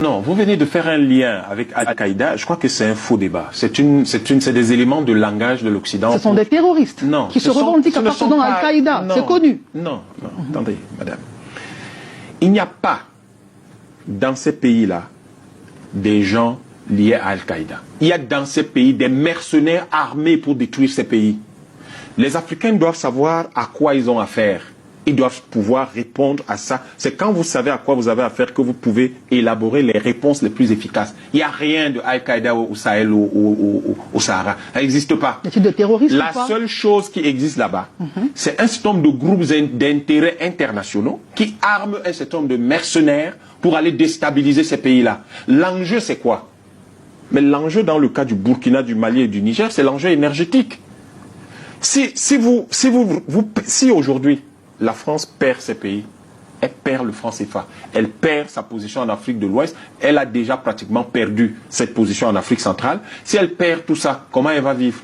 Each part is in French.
Non, vous venez de faire un lien avec Al-Qaïda. Je crois que c'est un faux débat. C'est des éléments de langage de l'Occident. Ce sont des terroristes qui se revendiquent appartenant à Al-Qaïda. C'est connu. Non, attendez, madame. Il n'y a pas dans ces pays-là des gens liés à Al-Qaïda. Il y a dans ces pays des mercenaires armés pour détruire ces pays. Les Africains doivent savoir à quoi ils ont affaire. Ils doivent pouvoir répondre à ça. C'est quand vous savez à quoi vous avez affaire que vous pouvez élaborer les réponses les plus efficaces. Il n'y a rien de Al-Qaïda au Sahel ou au Sahara. Ça n'existe pas. De terroristes La seule chose qui existe là-bas, c'est un certain nombre de groupes d'intérêts internationaux qui arment un certain nombre de mercenaires pour aller déstabiliser ces pays-là. L'enjeu, c'est quoi? Mais l'enjeu dans le cas du Burkina, du Mali et du Niger, c'est l'enjeu énergétique. Si aujourd'hui, la France perd ses pays, elle perd le franc CFA, elle perd sa position en Afrique de l'Ouest, elle a déjà pratiquement perdu cette position en Afrique centrale. Si elle perd tout ça, comment elle va vivre?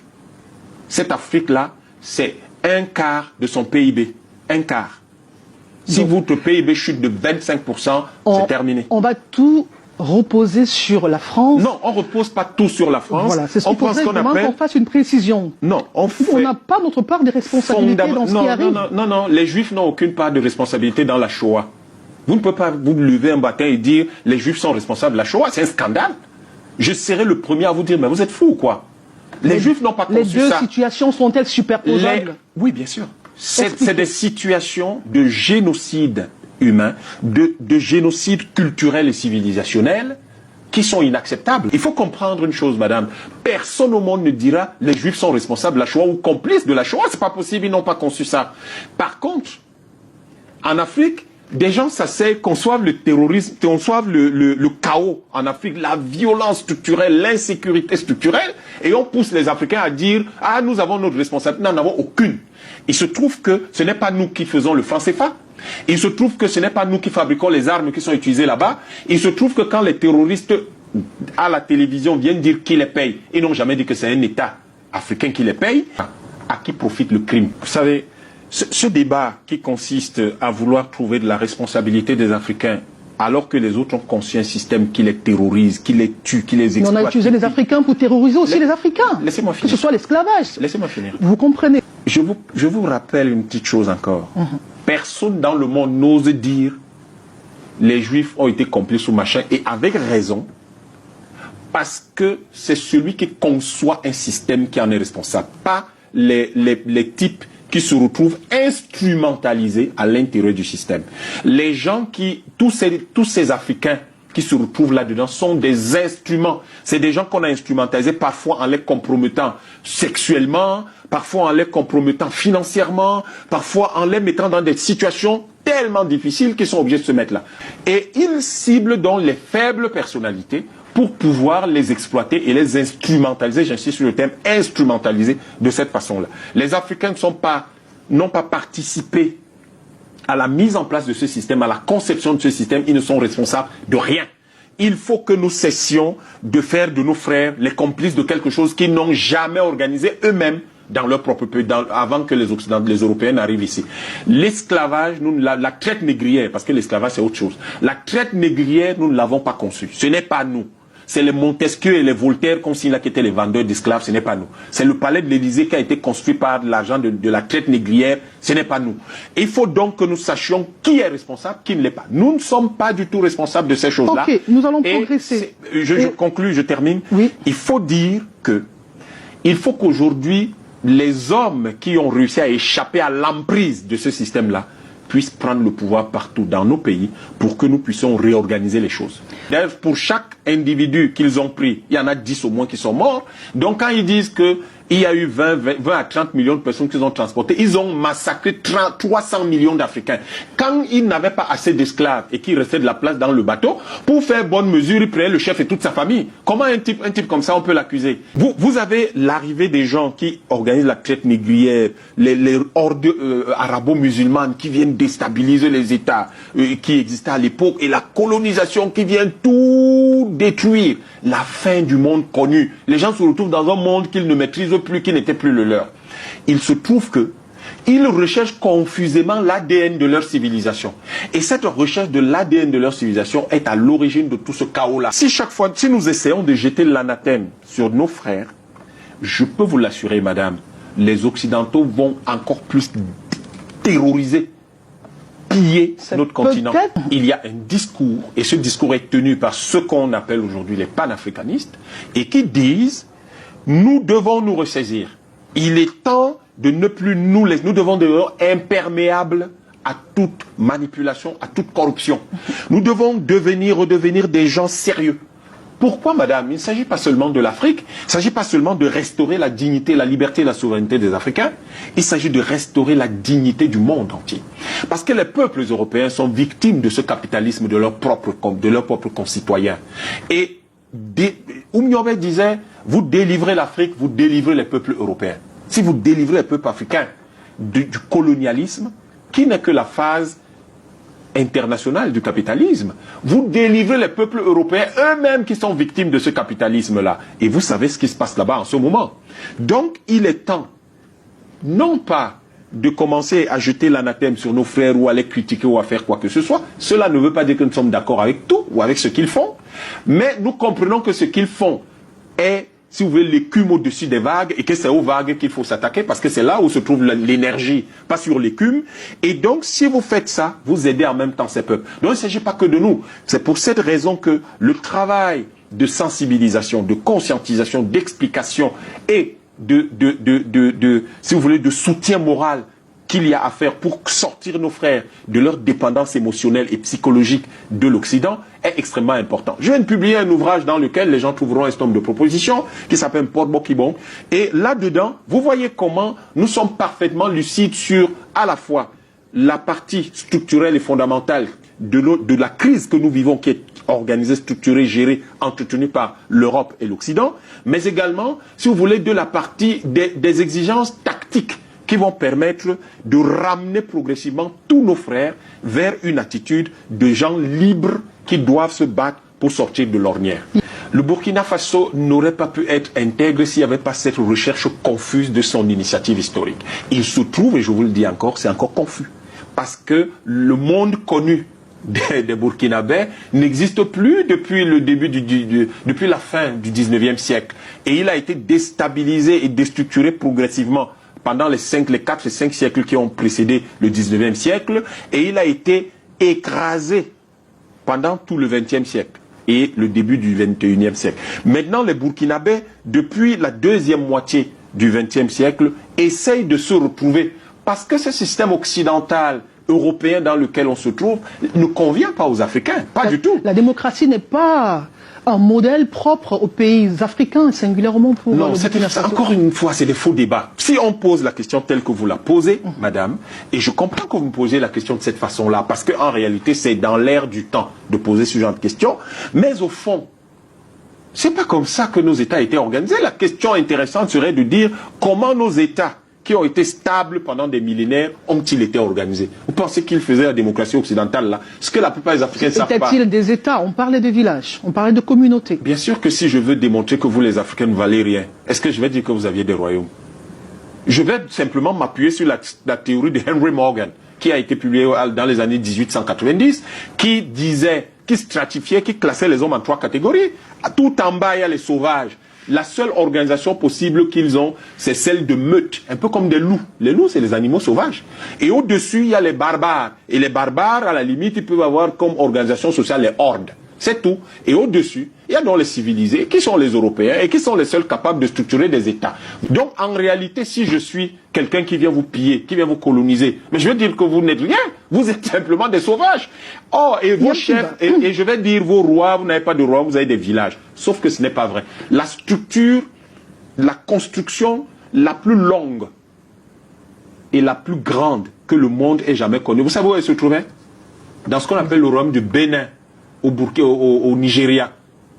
Cette Afrique-là, c'est un quart de son PIB. Un quart. Si votre PIB chute de 25%, c'est terminé. On va tout reposer sur la France. Non, on ne repose pas tout sur la France. Voilà, c'est ce qu'il faudrait vraiment qu'on fasse une précision. Non, on n'a pas notre part de responsabilité dans ce qui arrive. Non, les Juifs n'ont aucune part de responsabilité dans la Shoah. Vous ne pouvez pas vous lever un matin et dire les Juifs sont responsables de la Shoah, c'est un scandale. Je serai le premier à vous dire, mais vous êtes fous ou quoi? Les Juifs n'ont pas conçu ça. Les deux situations sont-elles superposables? Oui, bien sûr. C'est des situations de génocide humain, de génocide culturel et civilisationnel qui sont inacceptables. Il faut comprendre une chose, madame. Personne au monde ne dira les Juifs sont responsables de la Shoah ou complices de la Shoah. C'est pas possible, ils n'ont pas conçu ça. Par contre, en Afrique, des gens s'asseyent, conçoivent le terrorisme, conçoivent le chaos en Afrique, la violence structurelle, l'insécurité structurelle, et on pousse les Africains à dire « Ah, nous avons notre responsabilité. » Nous n'en avons aucune. Il se trouve que ce n'est pas nous qui faisons le franc CFA. Il se trouve que ce n'est pas nous qui fabriquons les armes qui sont utilisées là-bas. Il se trouve que quand les terroristes à la télévision viennent dire qui les paye, ils n'ont jamais dit que c'est un État africain qui les paye. À qui profite le crime? Vous savez, ce débat qui consiste à vouloir trouver de la responsabilité des Africains alors que les autres ont conçu un système qui les terrorise, qui les tue, qui les exploite. Mais on a utilisé les Africains pour terroriser aussi les Africains. Laissez-moi finir. Que ce soit l'esclavage. Laissez-moi finir. Vous comprenez? Je vous rappelle une petite chose encore. Personne dans le monde n'ose dire les Juifs ont été complices ou machin, et avec raison, parce que c'est celui qui conçoit un système qui en est responsable, pas les types qui se retrouvent instrumentalisés à l'intérieur du système. Les gens tous ces Africains qui se retrouvent là-dedans sont des instruments. C'est des gens qu'on a instrumentalisés parfois en les compromettant sexuellement, parfois en les compromettant financièrement, parfois en les mettant dans des situations tellement difficiles qu'ils sont obligés de se mettre là. Et ils ciblent donc les faibles personnalités pour pouvoir les exploiter et les instrumentaliser, j'insiste sur le terme, instrumentaliser de cette façon-là. Les Africains n'ont pas participé à la mise en place de ce système, à la conception de ce système, ils ne sont responsables de rien. Il faut que nous cessions de faire de nos frères les complices de quelque chose qu'ils n'ont jamais organisé eux-mêmes dans leur propre pays, avant que les Européens n'arrivent ici. L'esclavage, la traite négrière, parce que l'esclavage c'est autre chose, la traite négrière, nous ne l'avons pas conçue. Ce n'est pas nous. C'est les Montesquieu et les Voltaire, comme s'ils étaient les vendeurs d'esclaves, ce n'est pas nous. C'est le palais de l'Élysée qui a été construit par l'argent de la traite négrière, ce n'est pas nous. Et il faut donc que nous sachions qui est responsable, qui ne l'est pas. Nous ne sommes pas du tout responsables de ces choses-là. Ok, nous allons progresser. Je conclue, je termine. Oui. Il faut dire que, il faut qu'aujourd'hui, les hommes qui ont réussi à échapper à l'emprise de ce système-là puissent prendre le pouvoir partout dans nos pays pour que nous puissions réorganiser les choses. D'ailleurs, pour chaque individu qu'ils ont pris, il y en a 10 au moins qui sont morts. Donc quand ils disent qu'il y a eu 20 à 30 millions de personnes qu'ils ont transportées, ils ont massacré 300 millions d'Africains. Quand ils n'avaient pas assez d'esclaves et qu'il restait de la place dans le bateau, pour faire bonne mesure, ils prenaient le chef et toute sa famille. Comment un type comme ça, on peut l'accuser? Vous avez l'arrivée des gens qui organisent la traite négrière, les hordes arabo-musulmanes qui viennent déstabiliser les États qui existaient à l'époque, et la colonisation qui vient tout détruire. La fin du monde connu. Les gens se retrouvent dans un monde qu'ils ne maîtrisent plus, qui n'était plus le leur. Il se trouve que Ils recherchent confusément l'ADN de leur civilisation. Et cette recherche de l'ADN de leur civilisation est à l'origine de tout ce chaos-là. Si chaque fois, si nous essayons de jeter l'anathème sur nos frères, je peux vous l'assurer, madame, les Occidentaux vont encore plus terroriser, piller notre continent. Il y a un discours, et ce discours est tenu par ceux qu'on appelle aujourd'hui les panafricanistes, et qui disent, nous devons nous ressaisir. Il est temps de ne plus nous laisser, nous devons devenir imperméables à toute manipulation, à toute corruption. Nous devons redevenir des gens sérieux. Pourquoi, madame? Il ne s'agit pas seulement de l'Afrique, il ne s'agit pas seulement de restaurer la dignité, la liberté et la souveraineté des Africains, il s'agit de restaurer la dignité du monde entier. Parce que les peuples européens sont victimes de ce capitalisme de leurs propres concitoyens. Et Oumniobé disait, vous délivrez l'Afrique, vous délivrez les peuples européens. Si vous délivrez les peuples africains du colonialisme, qui n'est que la phase internationale du capitalisme, vous délivrez les peuples européens eux-mêmes qui sont victimes de ce capitalisme-là. Et vous savez ce qui se passe là-bas en ce moment. Donc, il est temps, non pas de commencer à jeter l'anathème sur nos frères ou à les critiquer ou à faire quoi que ce soit. Cela ne veut pas dire que nous sommes d'accord avec tout ou avec ce qu'ils font, mais nous comprenons que ce qu'ils font est, si vous voulez, l'écume au-dessus des vagues et que c'est aux vagues qu'il faut s'attaquer parce que c'est là où se trouve l'énergie, pas sur l'écume. Et donc, si vous faites ça, vous aidez en même temps ces peuples. Donc, il ne s'agit pas que de nous. C'est pour cette raison que le travail de sensibilisation, de conscientisation, d'explication et si vous voulez, de soutien moral qu'il y a à faire pour sortir nos frères de leur dépendance émotionnelle et psychologique de l'Occident est extrêmement important. Je viens de publier un ouvrage dans lequel les gens trouveront un certain nombre de propositions qui s'appelle Port Bokibon. Et là-dedans, vous voyez comment nous sommes parfaitement lucides sur à la fois la partie structurelle et fondamentale de la crise que nous vivons, qui est organisée, structurée, gérée, entretenue par l'Europe et l'Occident, mais également, si vous voulez, de la partie des exigences tactiques qui vont permettre de ramener progressivement tous nos frères vers une attitude de gens libres qui doivent se battre pour sortir de l'ornière. Le Burkina Faso n'aurait pas pu être intègre s'il n'y avait pas cette recherche confuse de son initiative historique. Il se trouve, et je vous le dis encore, c'est encore confus. Parce que le monde connu des Burkinabés n'existe plus depuis le début depuis la fin du 19e siècle. Et il a été déstabilisé et déstructuré progressivement pendant les 4 et 5 siècles qui ont précédé le 19e siècle, et il a été écrasé pendant tout le 20e siècle et le début du 21e siècle. Maintenant, les Burkinabés, depuis la deuxième moitié du 20e siècle, essayent de se retrouver parce que ce système occidental européen dans lequel on se trouve ne convient pas aux Africains, pas du tout. La démocratie n'est pas un modèle propre aux pays africains, singulièrement pour non, encore une fois, c'est des faux débats. Si on pose la question telle que vous la posez, madame, et je comprends que vous me posez la question de cette façon-là, parce qu'en réalité, c'est dans l'air du temps de poser ce genre de questions, mais au fond, c'est pas comme ça que nos États étaient organisés. La question intéressante serait de dire comment nos États qui ont été stables pendant des millénaires ont-ils été organisés? Vous pensez qu'ils faisaient la démocratie occidentale là? Ce que la plupart des Africains ne savent pas. Était-il des États? On parlait de villages, on parlait de communautés. Bien sûr que si je veux démontrer que vous les Africains ne valez rien, est-ce que je vais dire que vous aviez des royaumes? Je vais simplement m'appuyer sur la théorie de Henry Morgan, qui a été publiée dans les années 1890, qui disait, qui stratifiait, qui classait les hommes en 3 catégories. Tout en bas, il y a les sauvages. La seule organisation possible qu'ils ont, c'est celle de meute, un peu comme des loups. Les loups, c'est les animaux sauvages. Et au-dessus, il y a les barbares. Et les barbares, à la limite, ils peuvent avoir comme organisation sociale les hordes. C'est tout. Et au-dessus, il y a donc les civilisés, qui sont les Européens, et qui sont les seuls capables de structurer des États. Donc, en réalité, si je suis quelqu'un qui vient vous piller, qui vient vous coloniser, mais je veux dire que vous n'êtes rien. Vous êtes simplement des sauvages. Oh, et vos chefs, et je vais dire vos rois, vous n'avez pas de rois, vous avez des villages. Sauf que ce n'est pas vrai. La structure, la construction la plus longue et la plus grande que le monde ait jamais connue. Vous savez où elle se trouvait? Dans ce qu'on appelle le royaume du Bénin, au Nigeria.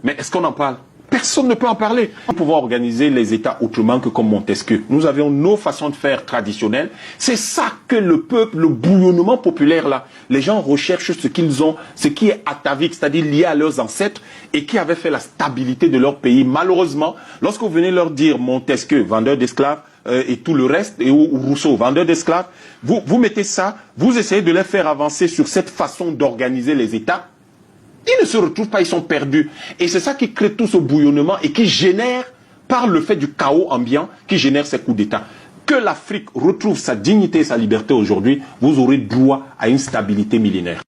Mais est-ce qu'on en parle? Personne ne peut en parler. Nous pouvons organiser les États autrement que comme Montesquieu. Nous avions nos façons de faire traditionnelles. C'est ça que le peuple, le bouillonnement populaire là, les gens recherchent ce qu'ils ont, ce qui est atavique, c'est-à-dire lié à leurs ancêtres et qui avait fait la stabilité de leur pays. Malheureusement, lorsque vous venez leur dire Montesquieu, vendeur d'esclaves, et tout le reste, et Rousseau, vendeur d'esclaves, vous mettez ça, vous essayez de les faire avancer sur cette façon d'organiser les États, ils ne se retrouvent pas, ils sont perdus. Et c'est ça qui crée tout ce bouillonnement et qui génère, par le fait du chaos ambiant, qui génère ces coups d'État. Que l'Afrique retrouve sa dignité et sa liberté aujourd'hui, vous aurez droit à une stabilité millénaire.